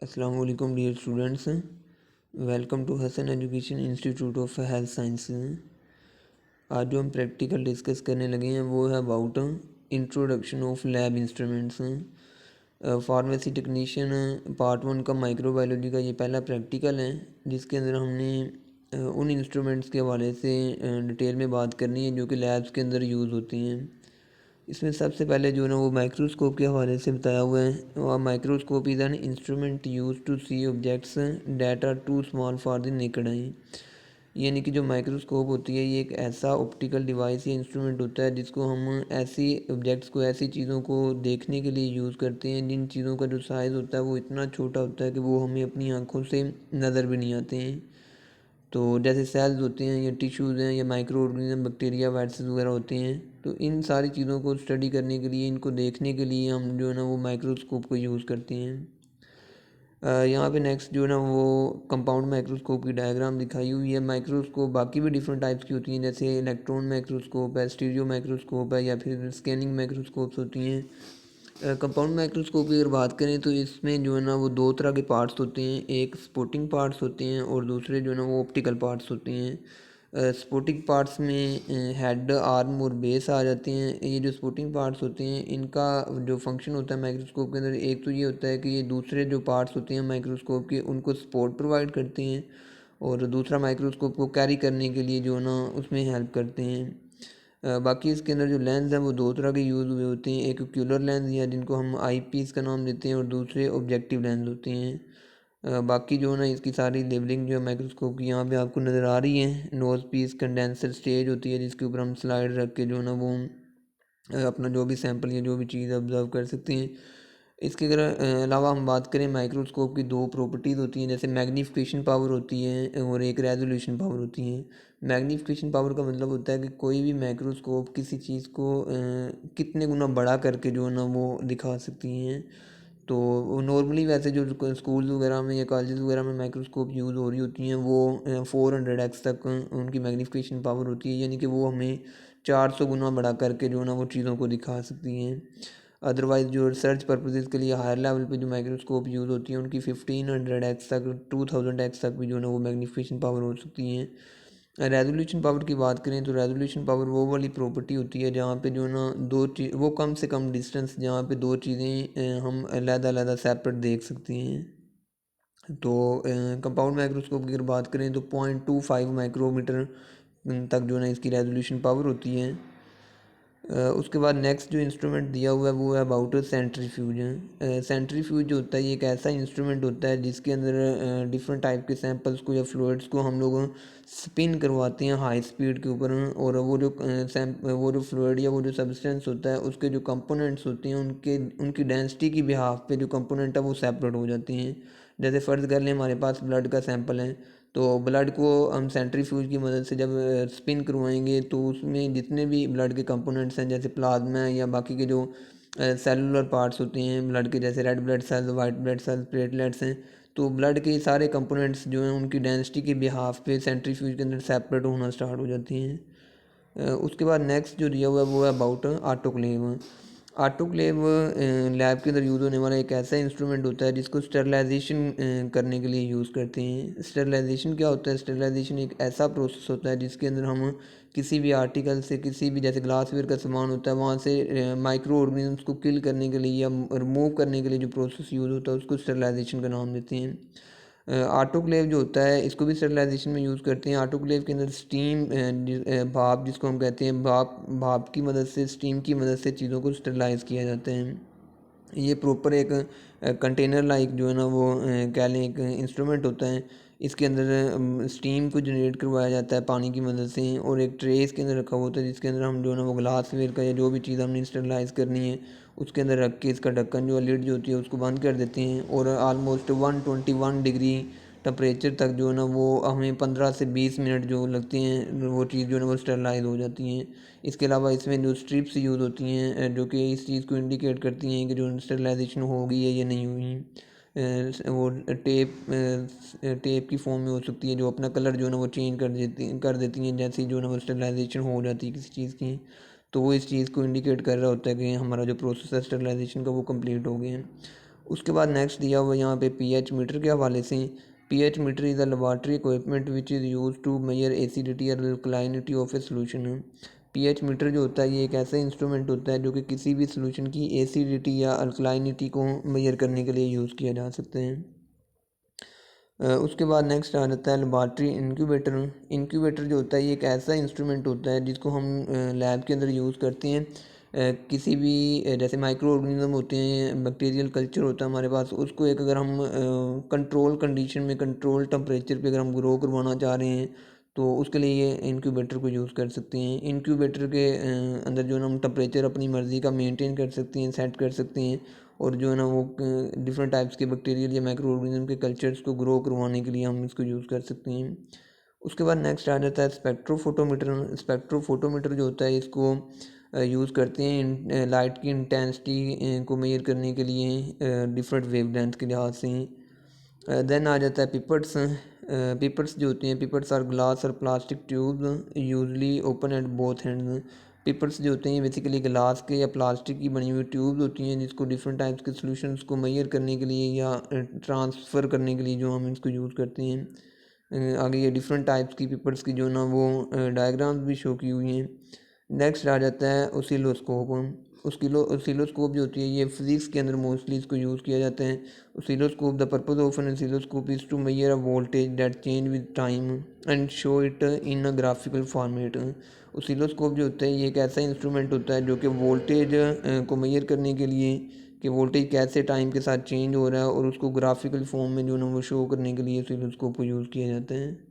अस्सलाम वालेकुम dear students. Welcome to Hasan education institute of health sciences. आज जो हम प्रैक्टिकल डिस्कस करने लगे हैं वो है about introduction of lab instruments. Pharmacy technician part 1 का माइक्रोबायोलॉजी का ये पहला प्रैक्टिकल है, जिसके अंदर हमने उन इंस्ट्रूमेंट्स के हवाले से डिटेल में बात करनी है जो कि लैब्स के अंदर यूज़ होती हैं। इसमें सबसे पहले जो है ना वो माइक्रोस्कोप के हवाले से बताया हुआ है। और microscope is an instrument use to see objects that are too small for the naked eye. यानी कि जो माइक्रोस्कोप होती है ये एक ऐसा ऑप्टिकल डिवाइस या इंस्ट्रूमेंट होता है जिसको हम ऐसी ऑब्जेक्ट्स को, ऐसी चीज़ों को देखने के लिए यूज़ करते हैं जिन चीज़ों का जो साइज़ होता है वो इतना छोटा होता है कि वो हमें अपनी आँखों से नज़र भी नहीं आते हैं। तो जैसे सेल्स होते हैं या टिश्यूज़ हैं या माइक्रो ऑर्गेनिज्म, बैक्टीरिया, वायरसेस वगैरह होते हैं। तो इन सारी चीज़ों को स्टडी करने के लिए, इनको देखने के लिए हम जो है ना वो माइक्रोस्कोप को यूज़ करते हैं। यहाँ पे नेक्स्ट जो है ना वो कंपाउंड माइक्रोस्कोप की डायग्राम दिखाई हुई है। माइक्रोस्कोप बाकी भी डिफरेंट टाइप्स की होती हैं, जैसे इलेक्ट्रॉन माइक्रोस्कोप है, स्टीरियो माइक्रोस्कोप है, या फिर स्कैनिंग माइक्रोस्कोप्स होती हैं। कंपाउंड माइक्रोस्कोप की अगर बात करें तो इसमें जो है ना वो दो तरह के पार्ट्स होते हैं, एक स्पोर्टिंग पार्ट्स होते हैं और दूसरे जो है ना वो ऑप्टिकल पार्ट्स होते हैं। स्पोर्टिंग पार्ट्स में हेड, आर्म और बेस आ जाते हैं। ये जो स्पोर्टिंग पार्ट्स होते हैं इनका जो फंक्शन होता है माइक्रोस्कोप के अंदर, एक तो ये होता है कि ये दूसरे जो पार्ट्स होते हैं माइक्रोस्कोप के उनको सपोर्ट प्रोवाइड करते हैं, और दूसरा माइक्रोस्कोप को कैरी करने के लिए जो है ना उसमें हेल्प करते हैं। बाकी इसके अंदर जो लेंस हैं वो दो तरह के यूज़ हुए होते हैं, एक ओक्यूलर लेंस या जिनको हम आई पीस का नाम देते हैं, और दूसरे ऑब्जेक्टिव लेंस होते हैं। बाकी जो है ना इसकी सारी लेबलिंग जो है माइक्रोस्कोप की यहाँ पे आपको नज़र आ रही है। नोज़ पीस, कंडेंसर स्टेज होती है जिसके ऊपर हम स्लाइड रख के जो है ना वो अपना जो भी सैंपल या जो भी चीज़ ऑब्जर्व कर सकते हैं। इसके अगर अलावा हम बात करें, माइक्रोस्कोप की दो प्रॉपर्टीज़ होती हैं, जैसे मैग्नीफिकेशन पावर होती है और एक रेजोल्यूशन पावर होती है। मैग्नीफिकेशन पावर का मतलब होता है कि कोई भी माइक्रोस्कोप किसी चीज़ को कितने गुना बड़ा करके जो है ना वो दिखा सकती हैं। तो नॉर्मली वैसे जो स्कूल्स वगैरह में या कॉलेजेस वगैरह में माइक्रोस्कोप यूज़ हो रही होती हैं वो 400x तक उनकी मैग्नीफिकेशन पावर होती है, यानी कि वो हमें 400 गुना बड़ा करके जो है ना वो चीज़ों को दिखा सकती हैं। अदरवाइज़ जो रिसर्च पर्पसेस के लिए हायर लेवल पे जो माइक्रोस्कोप यूज़ होती हैं उनकी 1500x तक, 2000x तक भी जो है ना वो मैग्नीफिकेशन पावर हो सकती हैं। रेजोल्यूशन पावर की बात करें तो रेजोल्यूशन पावर वो वाली प्रॉपर्टी होती है जहाँ पे जो है ना दो चीज़, वो कम से कम डिस्टेंस जहाँ पे दो चीज़ें हम अलग-अलग सेपरेट देख सकते हैं। तो कंपाउंड माइक्रोस्कोप की अगर बात करें तो 0.25 माइक्रोमीटर तक जो है ना इसकी रेजोल्यूशन पावर होती है। उसके बाद नेक्स्ट जो इंस्ट्रूमेंट दिया हुआ है वो है अबाउट सेंट्रीफ्यूज। सेंट्रीफ्यूज जो होता है ये एक ऐसा इंस्ट्रूमेंट होता है जिसके अंदर डिफरेंट टाइप के सैंपल्स को या फ्लूइड्स को हम लोग स्पिन करवाते हैं हाई स्पीड के ऊपर, और वो जो फ्लूइड या वो जो सब्सटेंस होता है उसके जो कंपोनेंट्स होते हैं उनकी डेंसिटी की बिहाफ पे जो कंपोनेंट है वो सेपरेट हो जाते हैं। जैसे फ़र्ज़ कर लें हमारे पास ब्लड का सैंपल है, तो ब्लड को हम सेंट्रीफ्यूज की मदद से जब स्पिन करवाएंगे तो उसमें जितने भी ब्लड के कंपोनेंट्स हैं, जैसे प्लाज्मा है या बाकी के जो सेलुलर पार्ट्स होते हैं ब्लड के, जैसे red blood cells, white blood cells, platelets हैं, तो ब्लड के सारे कंपोनेंट्स जो हैं उनकी डेंसिटी के बिहाफ पे सेंट्रीफ्यूज के अंदर सेपरेट होना स्टार्ट हो जाती हैं। उसके बाद नेक्स्ट जो दिया हुआ है वो है अबाउट आटोक्लेव। आटोक्लेव लैब के अंदर यूज़ होने वाला एक ऐसा इंस्ट्रूमेंट होता है जिसको स्टरलाइजेशन करने के लिए यूज़ करते हैं। स्टरलाइजेशन क्या होता है? स्टरलाइजेशन एक ऐसा प्रोसेस होता है जिसके अंदर हम किसी भी आर्टिकल से, किसी भी जैसे ग्लासवेयर का सामान होता है वहाँ से माइक्रो ऑर्गेनिज्म्स को किल करने के लिए या रिमूव करने के लिए जो प्रोसेस यूज़ होता है उसको स्टरलाइजेशन का नाम देते हैं। आटोक्लेव जो होता है इसको भी स्टरलाइजेशन में यूज़ करते हैं। आटोक्लेव के अंदर स्टीम, भाप जिसको हम कहते हैं, भाप भाप की मदद से, स्टीम की मदद से चीज़ों को स्टरलाइज़ किया जाता है। ये प्रॉपर एक कंटेनर लाइक जो है ना वो कह लें एक इंस्ट्रूमेंट होता है। इसके अंदर स्टीम को जनरेट करवाया जाता है पानी की मदद से, और एक ट्रे इसके अंदर रखा हुआ होता है जिसके अंदर हम जो है ना वो ग्लासवेयर का या जो भी चीज़ हमने स्टरलाइज़ करनी है उसके अंदर रख के इसका ढक्कन जो है, लिड जो होती है उसको बंद कर देते हैं, और आलमोस्ट 121 डिग्री टेम्परेचर तक जो है ना वो हमें 15 से 20 मिनट जो लगते हैं वो चीज़ जो है ना वो स्टरलाइज हो जाती हैं। इसके अलावा इसमें जो स्ट्रिप्स यूज़ होती हैं जो कि इस चीज़ को इंडिकेट करती हैं कि जो स्टरलाइजेशन होगी है या नहीं हुई। वो टेप की फॉर्म में हो सकती है जो अपना कलर जो है ना वो चेंज कर देती हैं जैसे ही जो है ना वो स्टरलाइजेशन हो जाती है किसी चीज़ की, तो वो इस चीज़ को इंडिकेट कर रहा होता है कि हमारा जो प्रोसेस है स्टरलाइजेशन का वो कंप्लीट हो गया है। उसके बाद नेक्स्ट दिया हुआ यहाँ पे pH मीटर के हवाले से। pH meter is a laboratory equipment which is use to measure acidity or alkalinity of a solution. pH meter जो होता है ये एक ऐसा इंस्ट्रूमेंट होता है जो कि किसी भी सोल्यूशन की एसिडिटी या अल्कलाइनिटी को मेजर करने के लिए यूज़ किया जा सकते हैं। उसके बाद नेक्स्ट आ जाता है लेबॉरेटरी इंक्यूबेटर। इंक्यूबेटर जो होता है ये एक ऐसा इंस्ट्रूमेंट होता है जिसको हम लैब के अंदर यूज़ करते हैं। किसी भी जैसे माइक्रो ऑर्गेनिज्म होते हैं, बैक्टीरियल कल्चर होता है हमारे पास, उसको एक अगर हम कंट्रोल कंडीशन में कंट्रोल टेम्परेचर पे अगर हम ग्रो करवाना चाह रहे हैं तो उसके लिए ये इंक्यूबेटर को यूज़ कर सकते हैं। इंक्यूबेटर के अंदर जो है ना हम टेम्परेचर अपनी मर्ज़ी का मेंटेन कर सकते हैं, सेट कर सकते हैं, और जो है ना वो डिफरेंट टाइप्स के बैक्टीरियल या माइक्रो ऑर्गेनिज्म के कल्चर्स को ग्रो करवाने के लिए हम इसको यूज़ कर सकते हैं। उसके बाद नेक्स्ट आ जाता है स्पेक्ट्रोफोटोमीटर। स्पेक्ट्रोफोटोमीटर जो होता है इसको यूज़ करते हैं लाइट की इंटेंसिटी को मेजर करने के लिए डिफरेंट वेवलेंथ के लिहाज से। देन आ जाता है पिपर्स। पिपर्स जो होते हैं, pipettes are glass or plastic tubes usually open at both hands. Pipettes जो होते हैं बेसिकली ग्लास के या प्लास्टिक की बनी हुई ट्यूब्स होती हैं जिसको डिफरेंट टाइप्स के सॉल्यूशंस को मेजर करने के लिए या ट्रांसफ़र करने के लिए जो हम इसको यूज़ करते हैं। आगे ये डिफरेंट टाइप्स की पेपर्स की जो ना वो डायग्राम्स भी शो की हुई हैं। नेक्स्ट आ जाता है ओसिलोस्कोप। ओसिलोस्कोप जो होती है ये फिज़िक्स के अंदर मोस्टली इसको यूज़ किया जाता है। Oscilloscope the purpose of an oscilloscope is to measure a voltage that change with time and show it in a graphical format. Oscilloscope जो होता है ये एक ऐसा इंस्ट्रूमेंट होता है जो कि वोल्टेज को मेजर करने के लिए कि वोल्टेज कैसे टाइम के साथ चेंज हो रहा है और उसको ग्राफिकल फॉर्म में जो ना वो शो करने के लिए ओसिलोस्कोप को यूज़ किया जाता है।